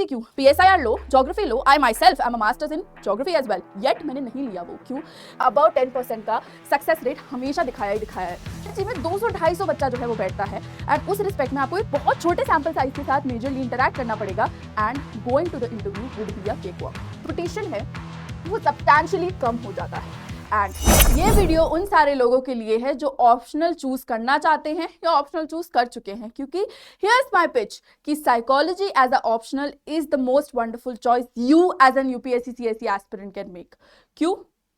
क्यों? PSIR लो, geography low, I myself am a master's in geography as well, yet मैंने नहीं लिया वो क्यों? About 10% का सक्सेस रेट हमेशा दिखाया ही दिखाया है। जी में 200-250 बच्चा जो है वो बैठता है एंड उस रिस्पेक्ट में आपको एक बहुत छोटे सैंपल साइज के साथ मेजरली इंटरैक्ट करना पड़ेगा and going to the interview would be a cakewalk. Rotation है वो सब्सटैंशियली कम हो जाता है एंड ये वीडियो उन सारे लोगों के लिए है जो ऑप्शनल चूज करना चाहते हैं या ऑप्शनल चूज कर चुके हैं, क्योंकि हियर्स माय पिच कि psychology as a optional is the most wonderful choice you as an UPSC CSE aspirant can make. क्यों?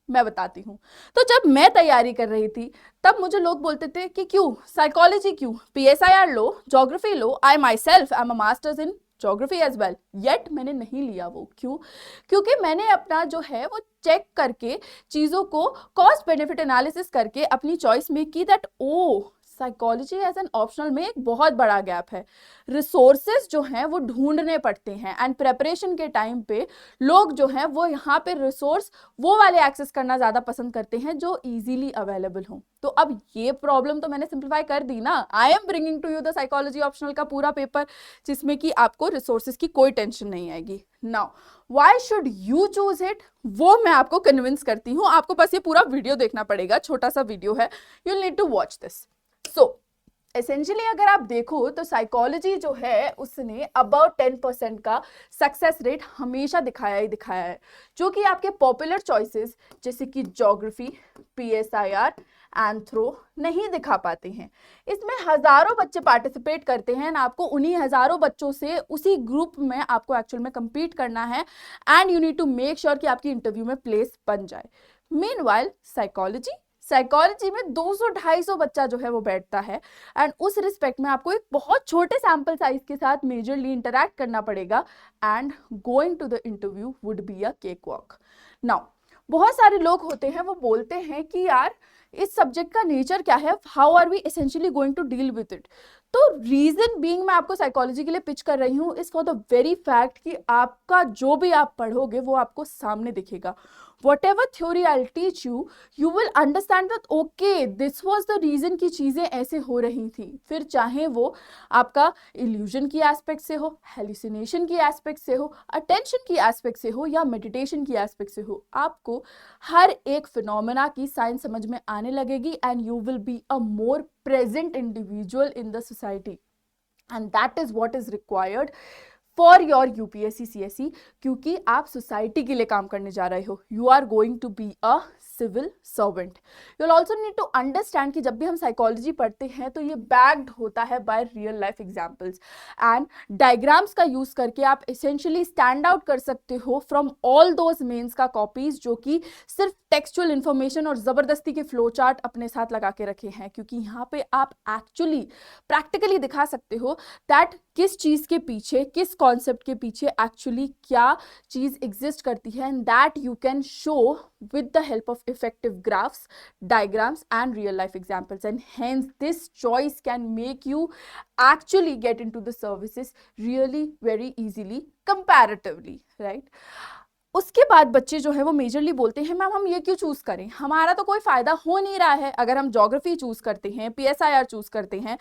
मैं बताती हूँ। तो जब मैं तैयारी कर रही थी तब मुझे लोग बोलते थे कि क्यों साइकोलॉजी, क्यों PSIR लो, ज्योग्राफी लो, I myself am a masters in geography as well, yet मैंने नहीं लिया वो क्यों? क्योंकि मैंने अपना जो है वो चेक करके चीज़ों को कॉस्ट बेनिफिट एनालिसिस करके अपनी चॉइस मेक की that oh psychology as an optional में एक बहुत बड़ा गैप है। रिसोर्सेज जो हैं वो ढूंढने पड़ते हैं एंड प्रेपरेशन के टाइम पे लोग जो हैं वो यहाँ पे रिसोर्स वो वाले एक्सेस करना ज़्यादा पसंद करते हैं जो इजीली अवेलेबल हों। तो अब ये प्रॉब्लम तो मैंने सिंप्लीफाई कर दी ना। I am bringing to you the psychology optional का पूरा पेपर जिसमें कि आपको रिसोर्सेज की कोई टेंशन नहीं आएगी। Now why should you choose it, वो मैं आपको कन्विंस करती हूँ। आपको बस ये पूरा वीडियो देखना पड़ेगा, छोटा सा वीडियो है, you need to watch this. So essentially अगर आप देखो तो साइकोलॉजी जो है उसने अबाउट 10% का सक्सेस रेट हमेशा दिखाया ही दिखाया है, जो कि आपके पॉपुलर चॉइसेस जैसे कि ज्योग्राफी, PSIR, एंथ्रो नहीं दिखा पाते हैं। इसमें हजारों बच्चे पार्टिसिपेट करते हैं, आपको उन्हीं हजारों बच्चों से उसी ग्रुप में आपको एक्चुअल में compete करना है and you need to make sure कि आपकी इंटरव्यू में प्लेस बन जाए। मीनवाइल साइकोलॉजी में 200-250 बच्चा जो है वो बैठता है एंड उस रिस्पेक्ट में आपको एक बहुत छोटे सैंपल साइज के साथ मेजरली इंटरैक्ट करना पड़ेगा and going to the interview would be a cakewalk. Now बहुत सारे लोग होते हैं वो बोलते हैं कि यार इस सब्जेक्ट का नेचर क्या है, how are we essentially going to deal with it. तो रीजन बीइंग मैं आपको साइकोलॉजी के लिए पिच कर रही हूँ is for the very fact कि आपका जो भी आप पढ़ोगे वो आपको सामने दिखेगा। whatever theory I'll teach you, you will understand that okay, this was the reason कि चीजें ऐसे हो रही थी। फिर चाहे वो आपका illusion की एस्पेक्ट से हो, hallucination की एस्पेक्ट से हो, attention की एस्पेक्ट से हो या meditation की एस्पेक्ट से हो, आपको हर एक फिनोमेना की साइंस समझ में आने लगेगी and you will be a more present individual in the society and that is what is required for your UPSC CSE, क्योंकि आप सोसाइटी के लिए काम करने जा रहे हो। You are going to be a civil servant. You will also need to understand कि जब भी हम साइकोलॉजी पढ़ते हैं तो ये बैक्ड होता है by real life examples and diagrams का यूज करके आप एसेंशियली स्टैंड आउट कर सकते हो फ्रॉम ऑल दोज मेन्स का कॉपीज जो कि सिर्फ टेक्सचुअल इंफॉर्मेशन और जबरदस्ती के फ्लो चार्ट अपने साथ लगा के रखे हैं, क्योंकि यहाँ पे आप एक्चुअली प्रैक्टिकली दिखा सकते हो दैट किस चीज के पीछे, किस कॉन्सेप्ट के पीछे एक्चुअली क्या चीज एग्जिस्ट करती है and that you can show with the help of effective graphs, diagrams and real life examples, and hence this choice can make you actually get into the services really very easily comparatively, right? उसके बाद बच्चे जो है वो majorly बोलते हैं ma'am हम ये क्यों चूज करें, हमारा तो कोई फायदा हो नहीं रहा है। अगर हम ज्योग्राफी चूज करते हैं, PSIR चूज करते हैं,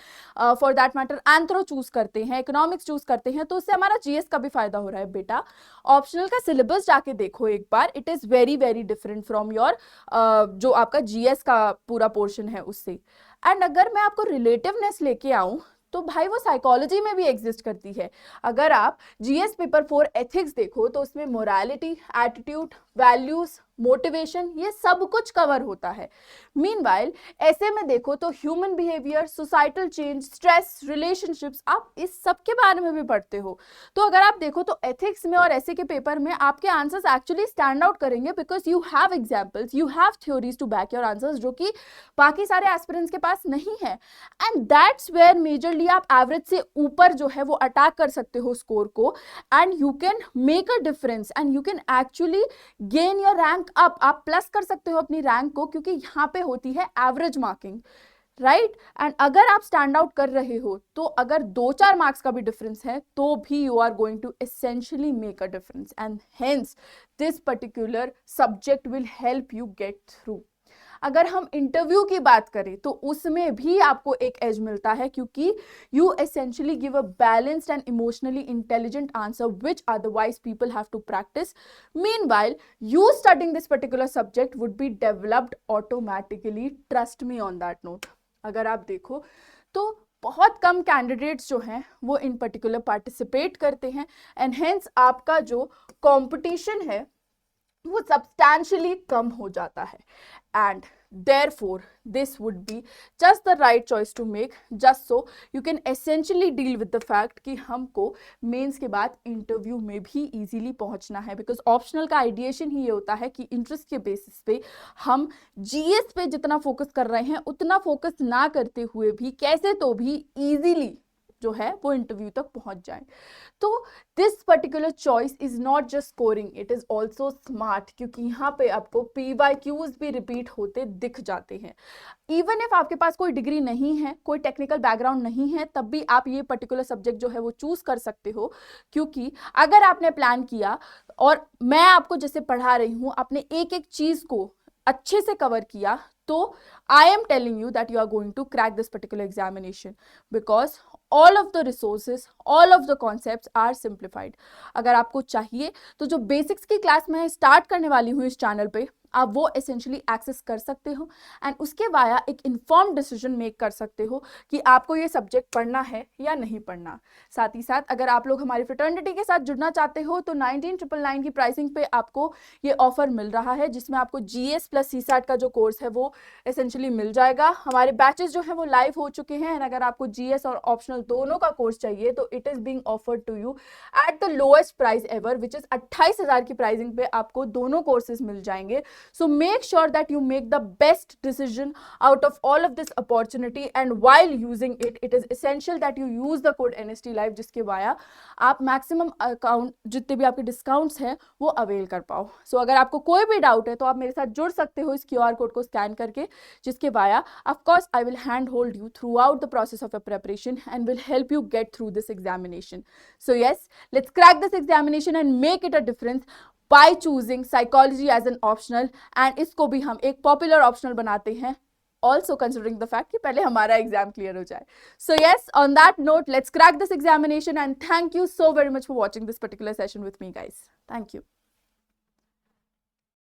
for that matter anthro choose करते हैं, इकोनॉमिक्स चूज करते हैं, तो उससे हमारा GS का भी फायदा हो रहा है। बेटा ऑप्शनल का सिलेबस जाके देखो एक बार, it is very very different from your जो आपका GS का पूरा पोर्शन है उससे। एंड अगर मैं आपको रिलेटिवनेस लेके आऊं तो भाई वो साइकोलॉजी में भी एग्जिस्ट करती है। अगर आप GS पेपर 4 एथिक्स देखो तो उसमें मोरालिटी, एटीट्यूड, वैल्यूज, मोटिवेशन ये सब कुछ कवर होता है। मीनवाइल ऐसे में देखो तो human behaviour, societal change, stress, relationships, आप इस सब के बारे में भी पढ़ते हो। तो अगर आप देखो तो एथिक्स में और ऐसे के पेपर में आपके आंसर्स एक्चुअली स्टैंड आउट करेंगे because you have examples, you have theories to back your answers, जो कि बाकी सारे एस्पिरेंट्स के पास नहीं है। एंड दैट्स वेयर मेजरली आप एवरेज से ऊपर जो है वो अटैक कर सकते हो स्कोर को and you can make a difference and you can actually gain your rank up. आप प्लस कर सकते हो अपनी रैंक को, क्योंकि यहाँ पे होती है एवरेज मार्किंग, राइट? एंड अगर आप स्टैंड आउट कर रहे हो तो अगर 2-4 मार्क्स का भी डिफरेंस है तो भी you are going to essentially make a difference and hence this particular subject will help you get through. अगर हम इंटरव्यू की बात करें तो उसमें भी आपको एक एज मिलता है, क्योंकि you essentially give a balanced and emotionally intelligent answer which otherwise people have to practice. Meanwhile you studying this particular subject would be developed automatically. Trust me on that note. अगर आप देखो तो बहुत कम candidates जो हैं वो इन particular participate करते हैं, एंड हेंस आपका जो कंपटीशन है वो सब्सटैंशियली कम हो जाता है. And therefore this would be just the right choice to make, just so you can essentially deal with the fact कि हमको मेंस के बाद इंटरव्यू में भी इजीली पहुंचना है. बिकॉज ऑप्शनल का आइडिएशन ही ये होता है कि इंटरेस्ट के बेसिस पे हम जीएस पे जितना फोकस कर रहे हैं उतना फोकस ना करते हुए भी कैसे तो भी इजीली जो है वो इंटरव्यू तक पहुंच जाए. तो this particular choice is not just scoring, it is also smart, क्योंकि यहाँ पे आपको PYQs भी रिपीट होते दिख जाते हैं. इवन इफ आपके पास कोई डिग्री नहीं है, कोई टेक्निकल बैकग्राउंड नहीं है, तब भी आप ये पर्टिकुलर सब्जेक्ट जो है वो चूज कर सकते हो. क्योंकि अगर आपने प्लान किया और मैं आपको जैसे पढ़ा रही हूँ, आपने एक एक चीज को अच्छे से कवर किया, तो I am telling you that you are going to crack this particular examination, because all of the resources, all of the concepts are simplified. अगर आपको चाहिए तो जो बेसिक्स की क्लास मैं स्टार्ट करने वाली हूँ इस चैनल पे, आप वो एसेंशियली एक्सेस कर सकते हो एंड उसके वाया एक इन्फॉर्म्ड डिसीजन मेक कर सकते हो कि आपको ये सब्जेक्ट पढ़ना है या नहीं पढ़ना. साथ ही साथ अगर आप लोग हमारी फ्रेटर्निटी के साथ जुड़ना चाहते हो तो 19,999 की प्राइसिंग पे आपको ये ऑफर मिल रहा है, जिसमें आपको GS प्लस CSAT का जो कोर्स है वो एसेंशियली मिल जाएगा. हमारे बैचेस जो है वो लाइव हो चुके हैं, एंड अगर आपको GS और ऑप्शनल दोनों का कोर्स चाहिए तो it is being offered to you at the lowest price ever, which is 28,000 की प्राइसिंग पे आपको दोनों कोर्सेज मिल जाएंगे. So make sure that you make the best decision out of all of this opportunity, and while using it, it is essential that you use the code NST Live, जिसके via आप maximum account जितने भी आपके discounts हैं वो avail कर पाओ. सो अगर आपको कोई भी डाउट है तो आप मेरे साथ जुड़ सकते हो इस QR कोड को स्कैन करके, जिसके via of course I will hand hold you through out the process of a preparation and will help you get through this examination. So yes, let's crack this examination and make it a difference by choosing psychology as an optional, and इसको भी हम एक popular optional बनाते हैं, also considering the fact कि पहले हमारा exam clear हो जाए. So yes, on that note, let's crack this examination, and thank you so very much for watching this particular session with me, guys. Thank you.